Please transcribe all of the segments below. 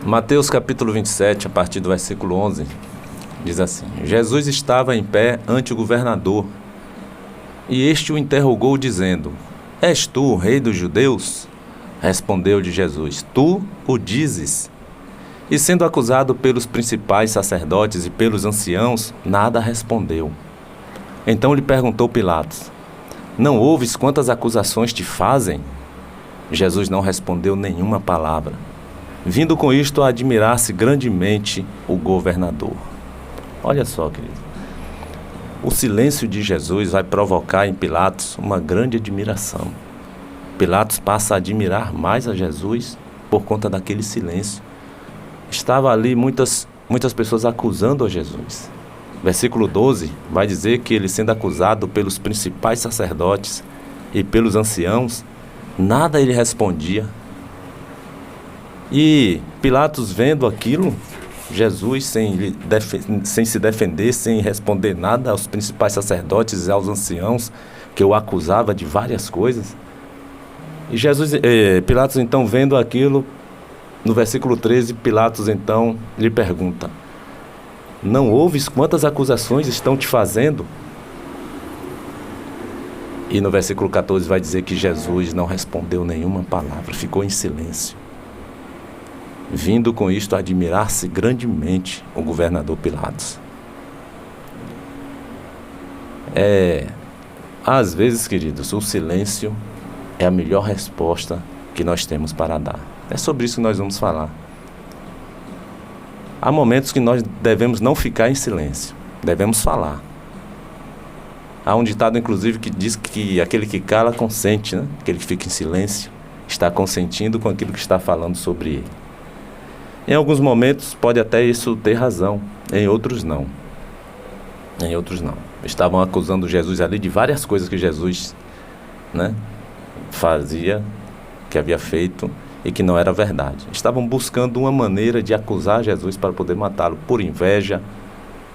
Mateus capítulo 27, a partir do versículo 11, diz assim: Jesus estava em pé ante o governador, e este o interrogou, dizendo: És tu o rei dos judeus? Respondeu-lhe Jesus: Tu o dizes. E sendo acusado pelos principais sacerdotes e pelos anciãos, nada respondeu. Então lhe perguntou Pilatos: Não ouves quantas acusações te fazem? Jesus não respondeu nenhuma palavra, vindo com isto a admirar-se grandemente o governador. Olha só, querido, o silêncio de Jesus vai provocar em Pilatos uma grande admiração. Pilatos passa a admirar mais a Jesus por conta daquele silêncio. Estava ali muitas pessoas acusando a Jesus. Versículo 12 vai dizer que ele, sendo acusado pelos principais sacerdotes e pelos anciãos, nada ele respondia. E Pilatos, vendo aquilo, Jesus sem se defender, sem responder nada aos principais sacerdotes e aos anciãos, que o acusava de várias coisas. E Pilatos, então, vendo aquilo, no versículo 13, Pilatos, então, lhe pergunta: Não ouves quantas acusações estão te fazendo? E no versículo 14 vai dizer que Jesus não respondeu nenhuma palavra, ficou em silêncio, vindo com isto a admirar-se grandemente o governador Pilatos. Às vezes, queridos, o silêncio é a melhor resposta que nós temos para dar. É sobre isso que nós vamos falar. Há momentos que nós devemos não ficar em silêncio, devemos falar. Há um ditado, inclusive, que diz que aquele que cala consente, né? Aquele que fica em silêncio está consentindo com aquilo que está falando sobre ele. Em alguns momentos pode até isso ter razão, em outros não. Em outros não. Estavam acusando Jesus ali de várias coisas que Jesus, né, fazia, que havia feito e que não era verdade. Estavam buscando uma maneira de acusar Jesus para poder matá-lo, por inveja,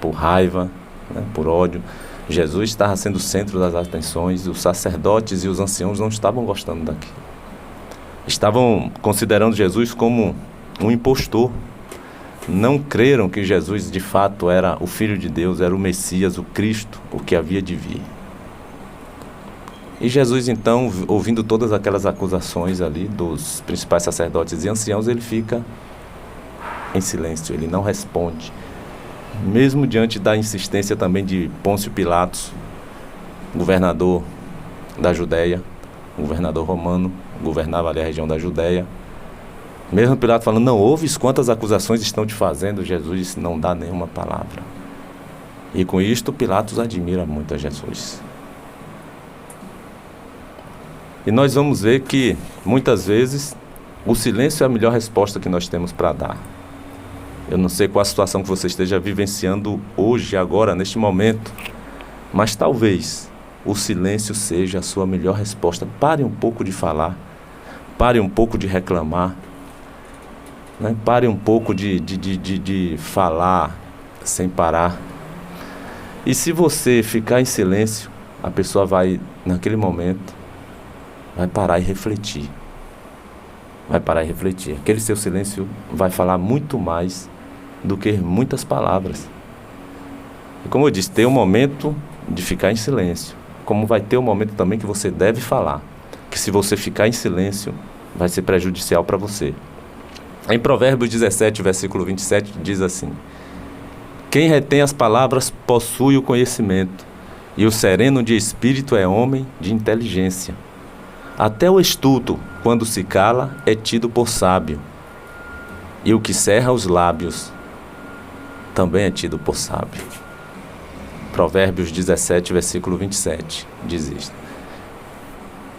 por raiva, né, por ódio. Jesus estava sendo o centro das atenções, os sacerdotes e os anciãos não estavam gostando daquilo. Estavam considerando Jesus como um impostor. Não creram que Jesus de fato era o Filho de Deus, era o Messias, o Cristo, o que havia de vir. E Jesus, então, ouvindo todas aquelas acusações ali dos principais sacerdotes e anciãos, ele fica em silêncio, ele não responde. Mesmo diante da insistência também de Pôncio Pilatos, governador da Judéia, governador romano, governava ali a região da Judéia. Mesmo Pilatos falando: Não ouves quantas acusações estão te fazendo? Jesus não dá nenhuma palavra. E com isto Pilatos admira muito a Jesus. E nós vamos ver que, muitas vezes, o silêncio é a melhor resposta que nós temos para dar. Eu não sei qual a situação que você esteja vivenciando hoje, agora, neste momento, mas talvez o silêncio seja a sua melhor resposta. Pare um pouco de falar, pare um pouco de reclamar, né? Pare um pouco de falar sem parar. E se você ficar em silêncio, a pessoa vai, naquele momento, vai parar e refletir. Vai parar e refletir. Aquele seu silêncio vai falar muito mais do que muitas palavras. E como eu disse, tem um momento de ficar em silêncio, como vai ter um momento também que você deve falar, que se você ficar em silêncio, vai ser prejudicial para você. Em Provérbios 17, versículo 27, diz assim: Quem retém as palavras possui o conhecimento, e o sereno de espírito é homem de inteligência. Até o estulto, quando se cala, é tido por sábio, e o que cerra os lábios também é tido por sábio. Provérbios 17, versículo 27, diz isso.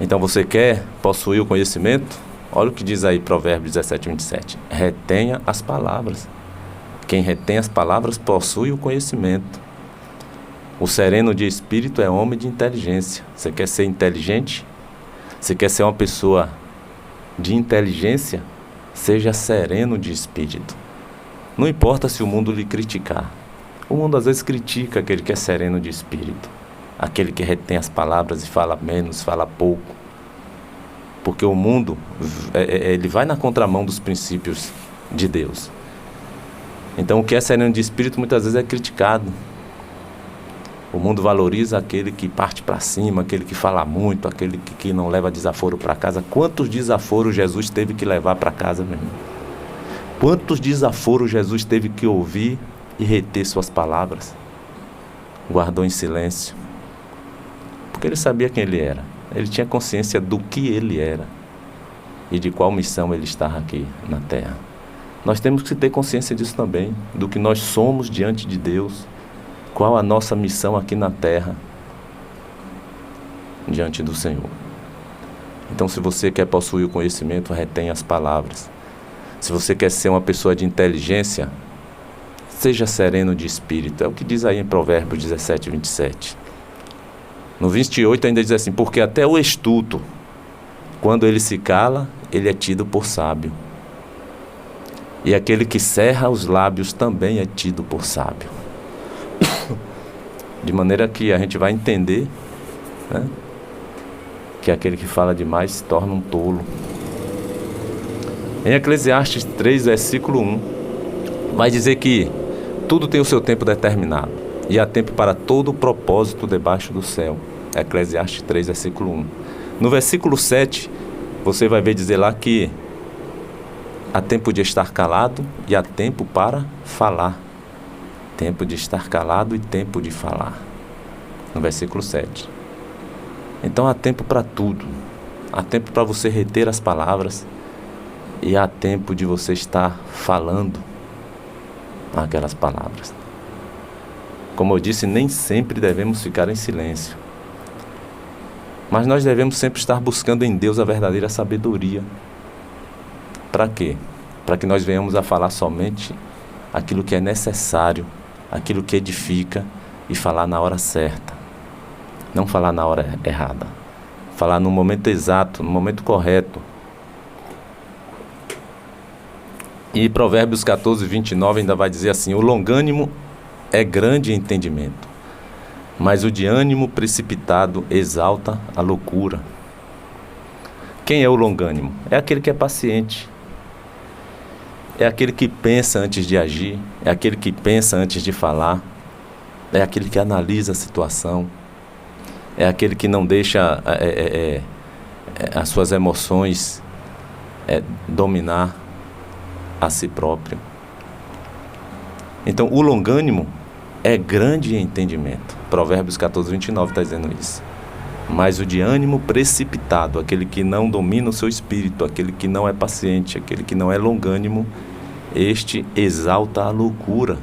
Então você quer possuir o conhecimento? Olha o que diz aí Provérbios 17, 27. Retenha as palavras. Quem retém as palavras possui o conhecimento. O sereno de espírito é homem de inteligência. Você quer ser inteligente? Você quer ser uma pessoa de inteligência? Seja sereno de espírito. Não importa se o mundo lhe criticar. O mundo às vezes critica aquele que é sereno de espírito, aquele que retém as palavras e fala menos, fala pouco. Porque o mundo, ele vai na contramão dos princípios de Deus. Então, o que é sereno de espírito muitas vezes é criticado. O mundo valoriza aquele que parte para cima, aquele que fala muito, aquele que não leva desaforo para casa. Quantos desaforos Jesus teve que levar para casa, meu irmão? Quantos desaforos Jesus teve que ouvir e reter suas palavras? Guardou em silêncio. Porque ele sabia quem ele era. Ele tinha consciência do que ele era e de qual missão ele estava aqui na terra. Nós temos que ter consciência disso também, do que nós somos diante de Deus. Qual a nossa missão aqui na terra, diante do Senhor. Então, se você quer possuir o conhecimento, retenha as palavras. Se você quer ser uma pessoa de inteligência, seja sereno de espírito. É o que diz aí em Provérbios 17, 27. No 28 ainda diz assim: porque até o estulto, quando ele se cala, ele é tido por sábio. E aquele que cerra os lábios também é tido por sábio. De maneira que a gente vai entender, né, que aquele que fala demais se torna um tolo. Em Eclesiastes 3, versículo 1, vai dizer que tudo tem o seu tempo determinado, e há tempo para todo o propósito debaixo do céu. Eclesiastes 3, versículo 1. No versículo 7, você vai ver dizer lá que há tempo de estar calado e há tempo para falar. Tempo de estar calado e tempo de falar. No versículo 7. Então há tempo para tudo. Há tempo para você reter as palavras. E há tempo de você estar falando aquelas palavras. Como eu disse, nem sempre devemos ficar em silêncio. Mas nós devemos sempre estar buscando em Deus a verdadeira sabedoria. Para quê? Para que nós venhamos a falar somente aquilo que é necessário, aquilo que edifica, e falar na hora certa. Não falar na hora errada. Falar no momento exato, no momento correto. E Provérbios 14, 29 ainda vai dizer assim: o longânimo é grande em entendimento, mas o de ânimo precipitado exalta a loucura. Quem é o longânimo? É aquele que é paciente. É aquele que pensa antes de agir, é aquele que pensa antes de falar, é aquele que analisa a situação, é aquele que não deixa as suas emoções dominar a si próprio. Então, o longânimo é grande em entendimento. Provérbios 14, 29 está dizendo isso. Mas o de ânimo precipitado, aquele que não domina o seu espírito, aquele que não é paciente, aquele que não é longânimo, este exalta a loucura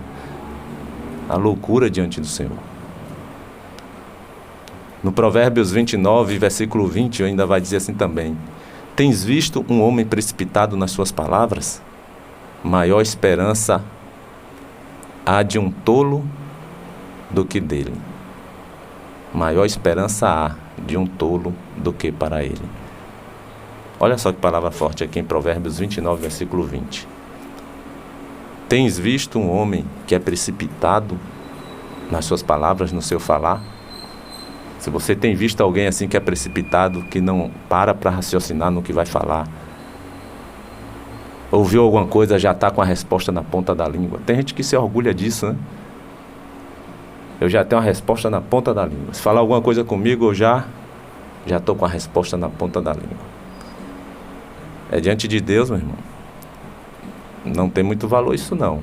diante do Senhor. No Provérbios 29, versículo 20, ainda vai dizer assim também: tens visto um homem precipitado nas suas palavras? Maior esperança há de um tolo do que dele. Maior esperança há de um tolo do que para ele. Olha só que palavra forte aqui em Provérbios 29, versículo 20. Tens visto um homem que é precipitado nas suas palavras, no seu falar? Se você tem visto alguém assim que é precipitado, que não para raciocinar no que vai falar, ouviu alguma coisa, já está com a resposta na ponta da língua. Tem gente que se orgulha disso, né? Eu já tenho a resposta na ponta da língua. Se falar alguma coisa comigo, eu já estou com a resposta na ponta da língua. É diante de Deus, meu irmão. Não tem muito valor isso não.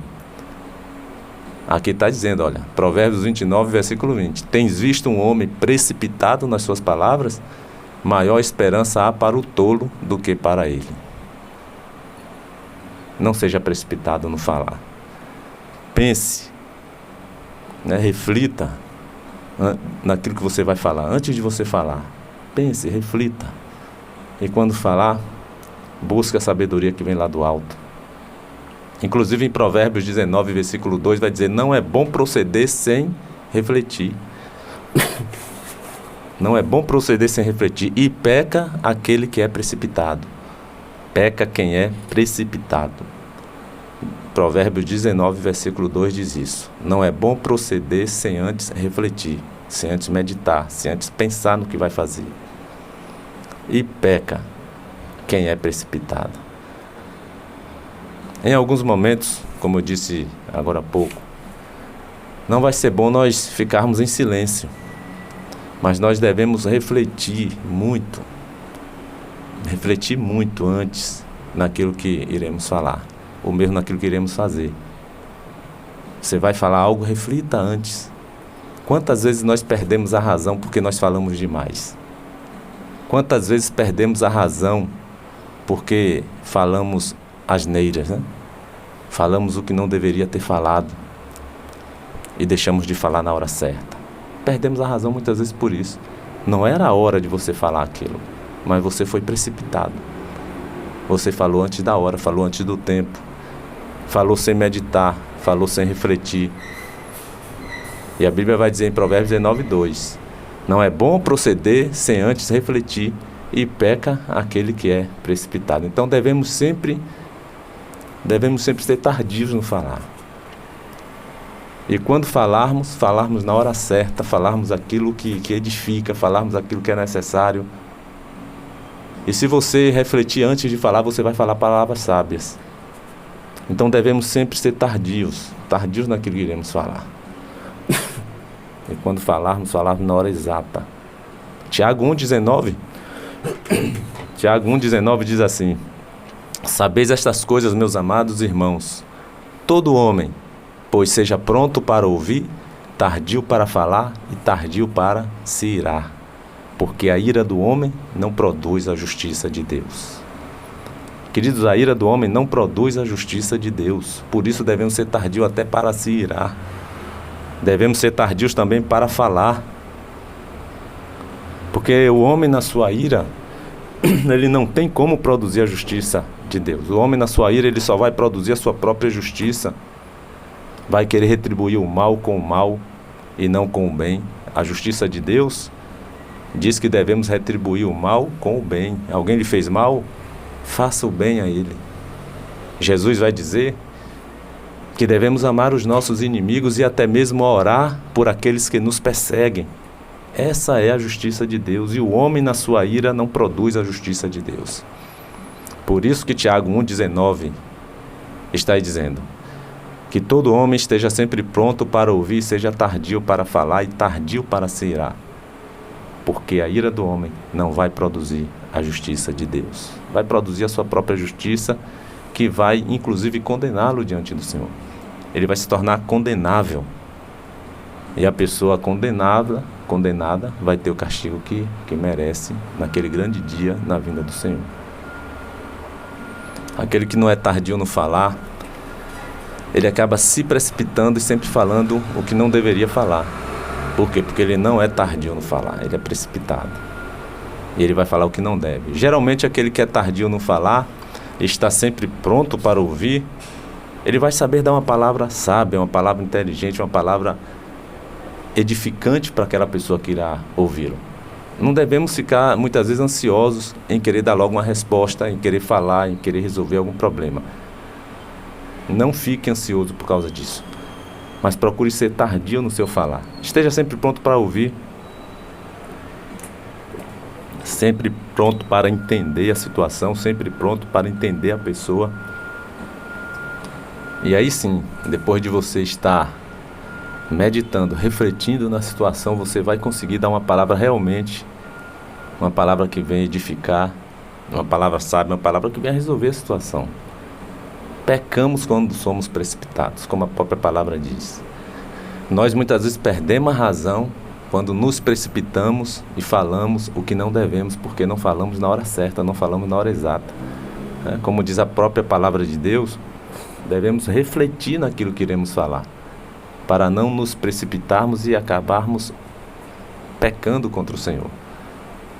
Aqui está dizendo, olha, Provérbios 29, versículo 20. Tens visto um homem precipitado nas suas palavras? Maior esperança há para o tolo do que para ele. Não seja precipitado no falar. Pense, né, reflita naquilo que você vai falar. Antes de você falar, pense, reflita. E quando falar, busque a sabedoria que vem lá do alto. Inclusive em Provérbios 19, versículo 2, vai dizer: não é bom proceder sem refletir. Não é bom proceder sem refletir. E peca aquele que é precipitado. Peca quem é precipitado. Provérbios 19, versículo 2 diz isso. Não é bom proceder sem antes refletir, sem antes meditar, sem antes pensar no que vai fazer. E peca quem é precipitado. Em alguns momentos, como eu disse agora há pouco, não vai ser bom nós ficarmos em silêncio, mas nós devemos refletir muito antes naquilo que iremos falar, ou mesmo naquilo que iremos fazer. Você vai falar algo, reflita antes. Quantas vezes nós perdemos a razão porque nós falamos demais? Quantas vezes perdemos a razão porque falamos asneiras, né? Falamos o que não deveria ter falado e deixamos de falar na hora certa. Perdemos a razão muitas vezes por isso. Não era a hora de você falar aquilo, mas você foi precipitado. Você falou antes da hora, falou antes do tempo, falou sem meditar, falou sem refletir. E a Bíblia vai dizer em Provérbios 19:2: não é bom proceder sem antes refletir, e peca aquele que é precipitado. Então devemos sempre ser tardios no falar. E quando falarmos na hora certa, falarmos aquilo que edifica, falarmos aquilo que é necessário. E se você refletir antes de falar, você vai falar palavras sábias. Então devemos sempre ser tardios naquilo que iremos falar. E quando falarmos na hora exata. Tiago 1,19 diz assim: sabeis estas coisas, meus amados irmãos, todo homem, pois seja pronto para ouvir, tardio para falar e tardio para se irar, porque a ira do homem não produz a justiça de Deus. Queridos, a ira do homem não produz a justiça de Deus. Por isso devemos ser tardios até para se irar. Devemos ser tardios também para falar. Porque o homem na sua ira, ele não tem como produzir a justiça de Deus. O homem na sua ira, ele só vai produzir a sua própria justiça. Vai querer retribuir o mal com o mal e não com o bem. A justiça de Deus diz que devemos retribuir o mal com o bem. Alguém lhe fez mal? Faça o bem a ele. Jesus vai dizer que devemos amar os nossos inimigos e até mesmo orar por aqueles que nos perseguem. Essa é a justiça de Deus, e o homem na sua ira não produz a justiça de Deus. Por isso que Tiago 1,19 está aí dizendo que todo homem esteja sempre pronto para ouvir, seja tardio para falar e tardio para se irar, porque a ira do homem não vai produzir a justiça de Deus. Vai produzir a sua própria justiça, que vai inclusive condená-lo diante do Senhor. Ele vai se tornar condenável. E a pessoa condenada vai ter o castigo que merece naquele grande dia, na vinda do Senhor. Aquele que não é tardio no falar, ele acaba se precipitando e sempre falando o que não deveria falar. Por quê? Porque ele não é tardio no falar, ele é precipitado. E ele vai falar o que não deve. Geralmente aquele que é tardio no falar, está sempre pronto para ouvir, ele vai saber dar uma palavra sábia, uma palavra inteligente, uma palavra edificante para aquela pessoa que irá ouvi-lo. Não devemos ficar muitas vezes ansiosos em querer dar logo uma resposta, em querer falar, em querer resolver algum problema. Não fique ansioso por causa disso, mas procure ser tardio no seu falar. Esteja sempre pronto para ouvir, sempre pronto para entender a situação, sempre pronto para entender a pessoa. E aí sim, depois de você estar meditando, refletindo na situação, você vai conseguir dar uma palavra realmente, uma palavra que venha edificar, uma palavra sábia, uma palavra que venha resolver a situação. Pecamos quando somos precipitados, como a própria palavra diz. Nós muitas vezes perdemos a razão quando nos precipitamos e falamos o que não devemos, porque não falamos na hora certa, não falamos na hora exata. Como diz a própria palavra de Deus, devemos refletir naquilo que iremos falar, para não nos precipitarmos e acabarmos pecando contra o Senhor.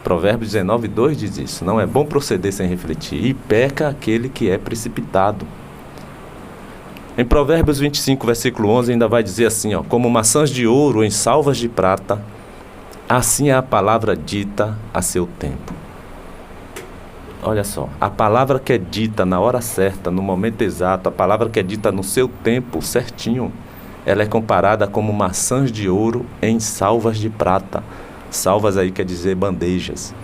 Provérbios 19:2 diz isso: não é bom proceder sem refletir, e peca aquele que é precipitado. Em Provérbios 25, versículo 11, ainda vai dizer assim, como maçãs de ouro em salvas de prata, assim é a palavra dita a seu tempo. Olha só, a palavra que é dita na hora certa, no momento exato, a palavra que é dita no seu tempo certinho, ela é comparada como maçãs de ouro em salvas de prata. Salvas aí quer dizer bandejas.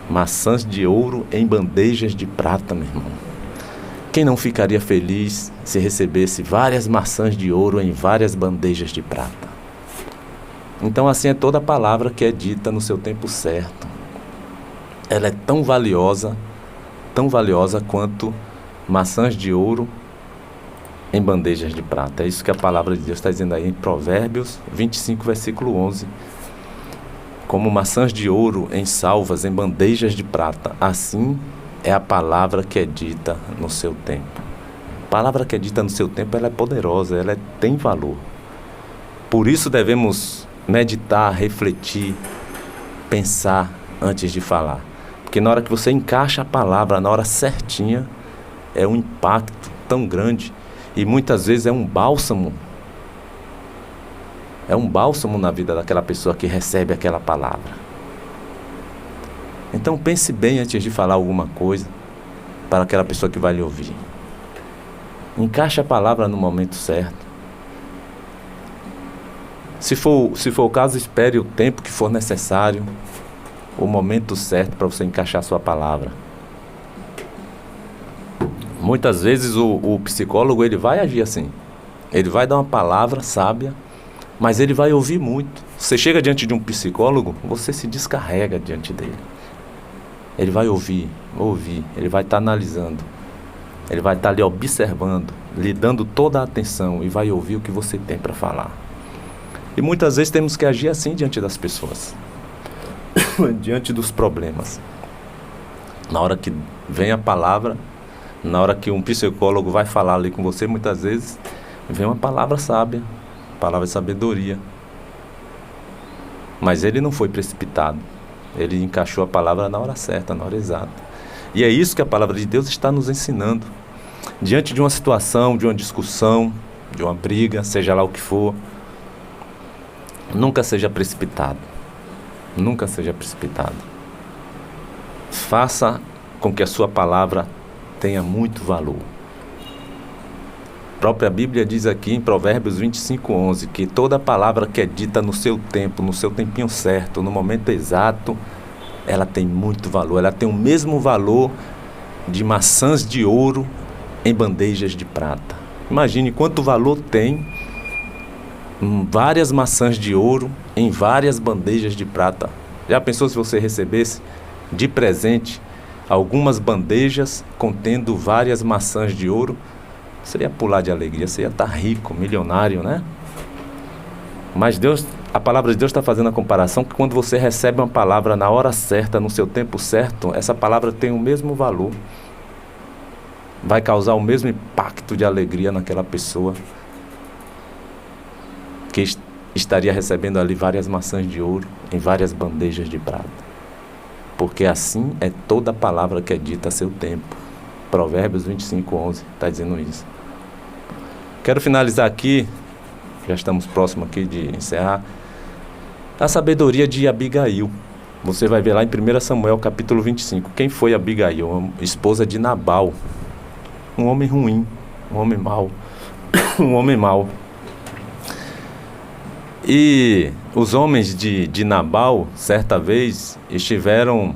Maçãs de ouro em bandejas de prata, meu irmão. Quem não ficaria feliz se recebesse várias maçãs de ouro em várias bandejas de prata? Então assim é toda palavra que é dita no seu tempo certo. Ela é tão valiosa quanto maçãs de ouro em bandejas de prata. É isso que a palavra de Deus está dizendo aí em Provérbios 25, versículo 11. Como maçãs de ouro em salvas, em bandejas de prata, assim é a palavra que é dita no seu tempo. A palavra que é dita no seu tempo, ela é poderosa, ela tem valor. Por isso devemos meditar, refletir, pensar antes de falar. Porque na hora que você encaixa a palavra, na hora certinha, é um impacto tão grande. E muitas vezes é um bálsamo. É um bálsamo na vida daquela pessoa que recebe aquela palavra. Então pense bem antes de falar alguma coisa para aquela pessoa que vai lhe ouvir. Encaixe a palavra no momento certo. Se for o caso, espere o tempo que for necessário, o momento certo para você encaixar a sua palavra. Muitas vezes o psicólogo ele vai agir assim. Ele vai dar uma palavra sábia, mas ele vai ouvir muito. Você chega diante de um psicólogo, você se descarrega diante dele. Ele vai ouvir, ele vai estar analisando, ele vai estar lhe observando, lhe dando toda a atenção e vai ouvir o que você tem para falar. E muitas vezes temos que agir assim diante das pessoas, diante dos problemas. Na hora que vem a palavra, na hora que um psicólogo vai falar ali com você, muitas vezes vem uma palavra sábia, palavra de sabedoria. Mas ele não foi precipitado. Ele encaixou a palavra na hora certa, na hora exata. E é isso que a palavra de Deus está nos ensinando. Diante de uma situação, de uma discussão, de uma briga, seja lá o que for, nunca seja precipitado. Nunca seja precipitado. Faça com que a sua palavra tenha muito valor. A própria Bíblia diz aqui em Provérbios 25, 11, que toda palavra que é dita no seu tempo, no seu tempinho certo, no momento exato, ela tem muito valor. Ela tem o mesmo valor de maçãs de ouro em bandejas de prata. Imagine quanto valor tem várias maçãs de ouro em várias bandejas de prata. Já pensou se você recebesse de presente algumas bandejas contendo várias maçãs de ouro? Você ia pular de alegria, você ia estar rico, milionário, né? Mas a palavra de Deus está fazendo a comparação que quando você recebe uma palavra na hora certa, no seu tempo certo, essa palavra tem o mesmo valor. Vai causar o mesmo impacto de alegria naquela pessoa que estaria recebendo ali várias maçãs de ouro em várias bandejas de prata. Porque assim é toda palavra que é dita a seu tempo. Provérbios 25, 11 está dizendo isso. Quero finalizar aqui, já estamos próximos aqui de encerrar, a sabedoria de Abigail. Você vai ver lá em 1 Samuel capítulo 25. Quem foi Abigail? A esposa de Nabal. Um homem ruim, um homem mau. Um homem mau. E os homens de Nabal, certa vez, estiveram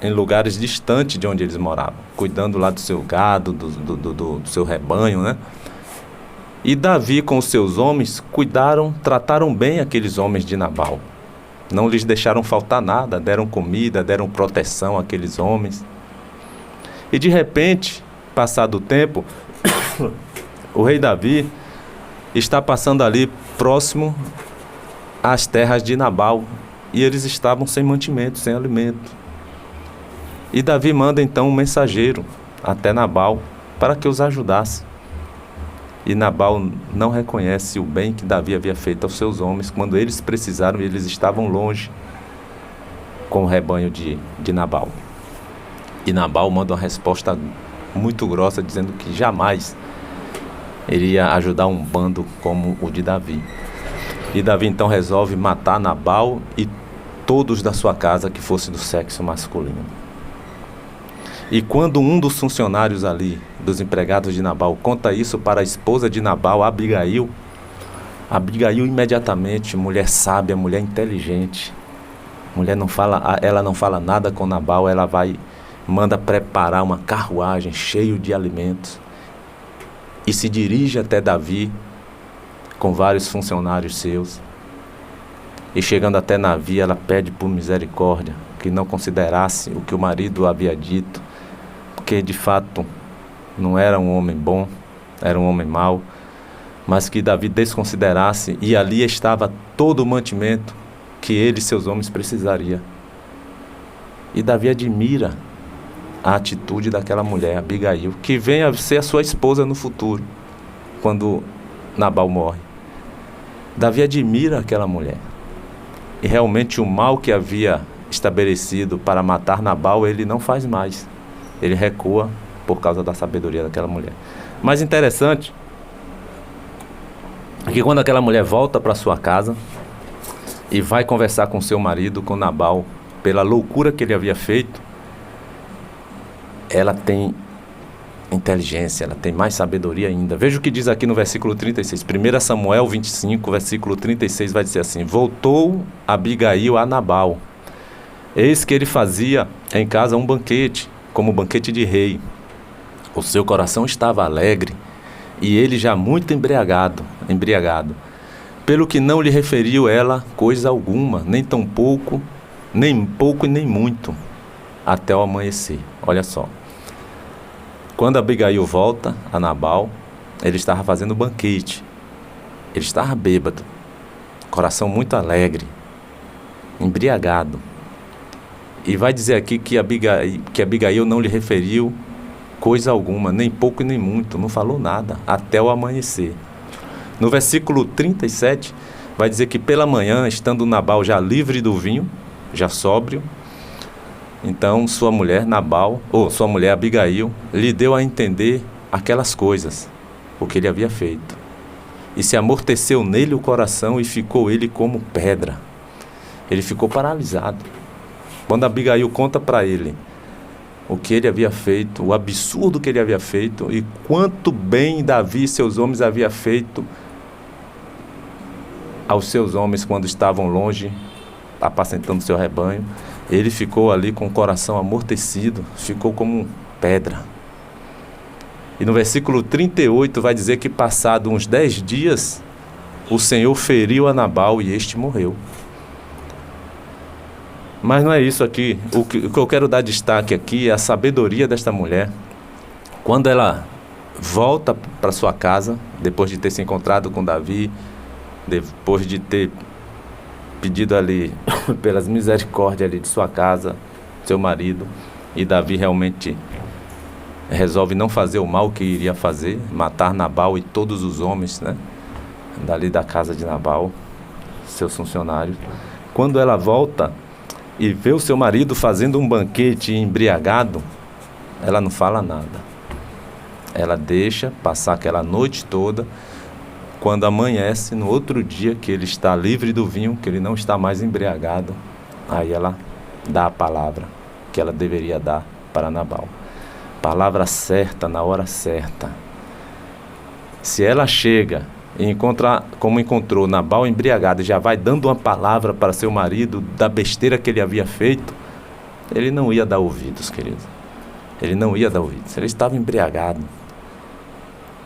em lugares distantes de onde eles moravam, cuidando lá do seu gado, do seu rebanho, né? E Davi com os seus homens trataram bem aqueles homens de Nabal. Não lhes deixaram faltar nada, deram comida, deram proteção àqueles homens. E de repente, passado o tempo, o rei Davi está passando ali próximo às terras de Nabal, e eles estavam sem mantimento, sem alimento. E Davi manda então um mensageiro até Nabal para que os ajudasse. E Nabal não reconhece o bem que Davi havia feito aos seus homens quando eles precisaram e eles estavam longe com o rebanho de Nabal. E Nabal manda uma resposta muito grossa dizendo que jamais iria ajudar um bando como o de Davi. E Davi então resolve matar Nabal e todos da sua casa que fosse do sexo masculino. E quando um dos funcionários ali, dos empregados de Nabal, conta isso para a esposa de Nabal, Abigail imediatamente, mulher sábia, mulher inteligente, ela não fala nada com Nabal, ela vai manda preparar uma carruagem cheia de alimentos e se dirige até Davi com vários funcionários seus. E chegando até Davi, ela pede por misericórdia, que não considerasse o que o marido havia dito, porque de fato não era um homem bom, era um homem mau, mas que Davi desconsiderasse, e ali estava todo o mantimento que ele e seus homens precisariam. E Davi admira a atitude daquela mulher, Abigail, que vem a ser a sua esposa no futuro, quando Nabal morre. Davi admira aquela mulher. E realmente o mal que havia estabelecido para matar Nabal, ele não faz mais. Ele recua por causa da sabedoria daquela mulher. Mas interessante é que quando aquela mulher volta para sua casa e vai conversar com seu marido, com Nabal, pela loucura que ele havia feito, ela tem inteligência, ela tem mais sabedoria ainda. Veja o que diz aqui no versículo 36. 1 Samuel 25, versículo 36, vai dizer assim: voltou Abigail a Nabal. Eis que ele fazia em casa um banquete, como banquete de rei. O seu coração estava alegre, e ele já muito embriagado, pelo que não lhe referiu ela coisa alguma, nem pouco e nem muito, até o amanhecer. Olha só. Quando Abigail volta a Nabal, ele estava fazendo banquete. Ele estava bêbado, coração muito alegre, embriagado. E vai dizer aqui que Abigail não lhe referiu coisa alguma, nem pouco e nem muito, não falou nada, até o amanhecer. No versículo 37, vai dizer que pela manhã, estando Nabal já livre do vinho, já sóbrio, então sua mulher Abigail, lhe deu a entender aquelas coisas, o que ele havia feito. E se amorteceu nele o coração e ficou ele como pedra. Ele ficou paralisado. Quando Abigail conta para ele o que ele havia feito, o absurdo que ele havia feito e quanto bem Davi e seus homens havia feito aos seus homens quando estavam longe, apacentando seu rebanho, ele ficou ali com o coração amortecido, ficou como pedra. E no versículo 38 vai dizer que passado uns 10 dias, o Senhor feriu a Nabal e este morreu. Mas não é isso aqui. O que eu quero dar destaque aqui é a sabedoria desta mulher. Quando ela volta para sua casa, depois de ter se encontrado com Davi, depois de ter pedido ali pelas misericórdias ali de sua casa, seu marido, e Davi realmente resolve não fazer o mal que iria fazer, matar Nabal e todos os homens, né, dali da casa de Nabal, seus funcionários. Quando ela volta e vê o seu marido fazendo um banquete embriagado, ela não fala nada. Ela deixa passar aquela noite toda. Quando amanhece, no outro dia que ele está livre do vinho, que ele não está mais embriagado, aí ela dá a palavra que ela deveria dar para Nabal. Palavra certa, na hora certa. Se ela chega e encontra, como encontrou Nabal embriagado, e já vai dando uma palavra para seu marido da besteira que ele havia feito, ele não ia dar ouvidos, querido. Ele não ia dar ouvidos. Ele estava embriagado.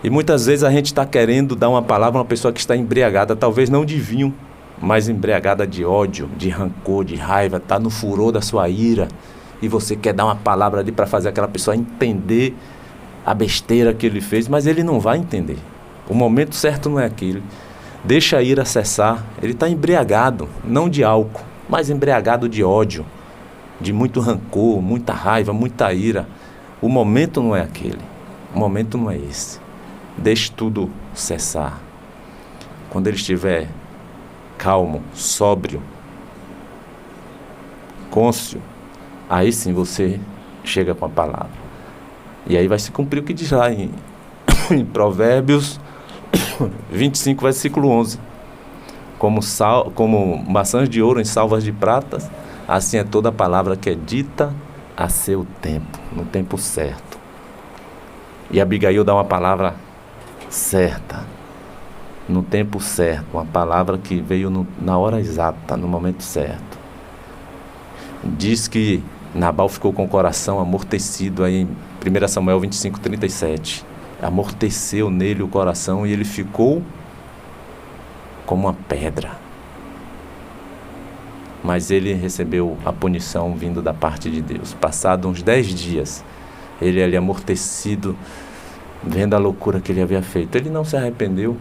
E muitas vezes a gente está querendo dar uma palavra a uma pessoa que está embriagada, talvez não de vinho, mas embriagada de ódio, de rancor, de raiva, está no furor da sua ira, e você quer dar uma palavra ali para fazer aquela pessoa entender a besteira que ele fez, mas ele não vai entender. O momento certo não é aquele. Deixa a ira cessar. Ele está embriagado, não de álcool, mas embriagado de ódio, de muito rancor, muita raiva, muita ira. O momento não é aquele. O momento não é esse. Deixe tudo cessar. Quando ele estiver calmo, sóbrio, cônscio, aí sim você chega com a palavra. E aí vai se cumprir o que diz lá em Provérbios 25, versículo 11. Como maçãs de ouro em salvas de prata, assim é toda a palavra que é dita a seu tempo, no tempo certo. E Abigail dá uma palavra certa, no tempo certo, uma palavra que veio na hora exata, no momento certo. Diz que Nabal ficou com o coração amortecido, aí em 1 Samuel 25:37. Amorteceu nele o coração e ele ficou como uma pedra. Mas ele recebeu a punição vindo da parte de Deus. Passado uns 10 dias, ele ali amortecido, vendo a loucura que ele havia feito. Ele não se arrependeu.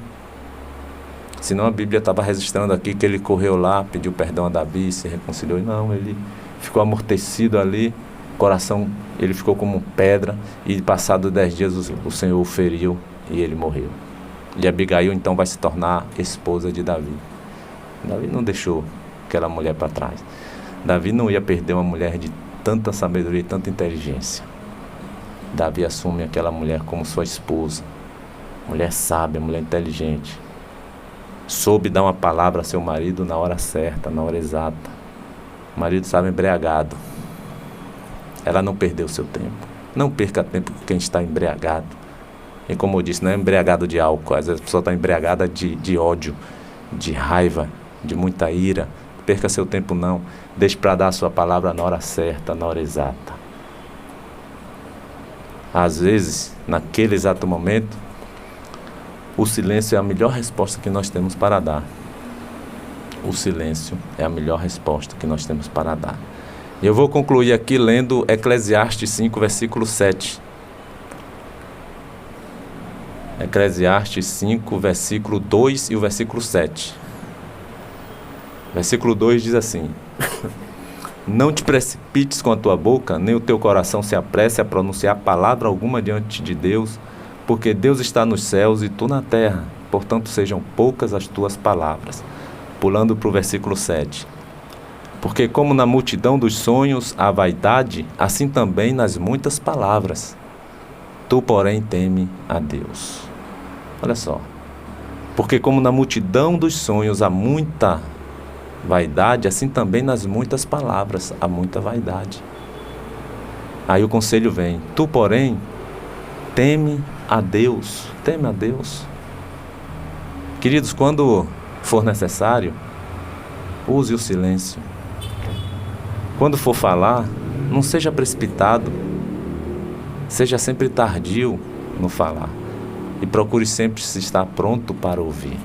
Senão a Bíblia estava registrando aqui que ele correu lá, pediu perdão a Davi, se reconciliou. E não, ele ficou amortecido ali, coração, ele ficou como pedra. E passado 10 dias o Senhor o feriu e ele morreu. E Abigail então vai se tornar esposa de Davi. Davi não deixou aquela mulher para trás. Davi não ia perder uma mulher de tanta sabedoria e tanta inteligência. Davi assume aquela mulher como sua esposa. Mulher sábia, mulher inteligente. Soube dar uma palavra a seu marido na hora certa, na hora exata. O marido estava embriagado. Ela não perdeu seu tempo. Não perca tempo com quem está embriagado. E como eu disse, não é embriagado de álcool. Às vezes a pessoa está embriagada de ódio, de raiva, de muita ira. Não perca seu tempo não. Deixe para dar a sua palavra na hora certa, na hora exata. Às vezes, naquele exato momento, o silêncio é a melhor resposta que nós temos para dar. O silêncio é a melhor resposta que nós temos para dar. Eu vou concluir aqui lendo Eclesiastes 5, versículo 7. Eclesiastes 5, versículo 2 e o versículo 7. Versículo 2 diz assim: Não te precipites com a tua boca, nem o teu coração se apresse a pronunciar palavra alguma diante de Deus, porque Deus está nos céus e tu na terra, portanto sejam poucas as tuas palavras. Pulando para o versículo 7. Porque como na multidão dos sonhos há vaidade, assim também nas muitas palavras. Tu, porém, teme a Deus. Olha só. Porque como na multidão dos sonhos há muita vaidade, assim também nas muitas palavras há muita vaidade. Aí o conselho vem: tu, porém, teme a Deus. Teme a Deus. Queridos, quando for necessário, use o silêncio. Quando for falar, não seja precipitado. Seja sempre tardio no falar. E procure sempre se estar pronto para ouvir.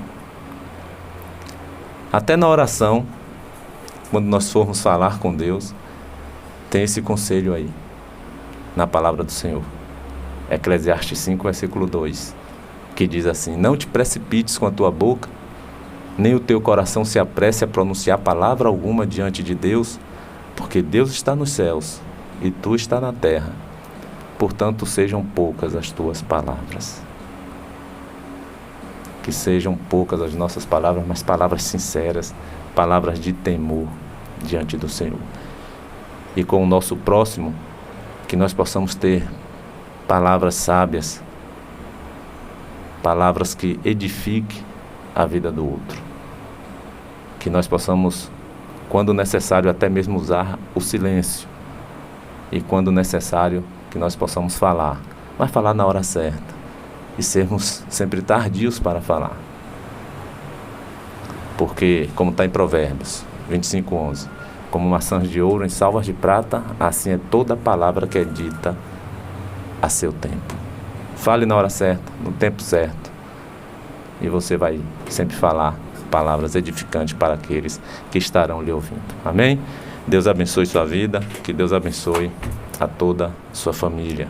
Até na oração, quando nós formos falar com Deus, tem esse conselho aí, na palavra do Senhor. Eclesiastes 5, versículo 2, que diz assim: Não te precipites com a tua boca, nem o teu coração se apresse a pronunciar palavra alguma diante de Deus, porque Deus está nos céus e tu está na terra, portanto sejam poucas as tuas palavras. Que sejam poucas as nossas palavras, mas palavras sinceras, palavras de temor diante do Senhor. E com o nosso próximo, que nós possamos ter palavras sábias, palavras que edifiquem a vida do outro. Que nós possamos, quando necessário, até mesmo usar o silêncio. E quando necessário, que nós possamos falar, mas falar na hora certa. E sermos sempre tardios para falar. Porque, como está em Provérbios 25:11, como maçãs de ouro em salvas de prata, assim é toda palavra que é dita a seu tempo. Fale na hora certa, no tempo certo, e você vai sempre falar palavras edificantes para aqueles que estarão lhe ouvindo. Amém? Deus abençoe sua vida, que Deus abençoe a toda a sua família.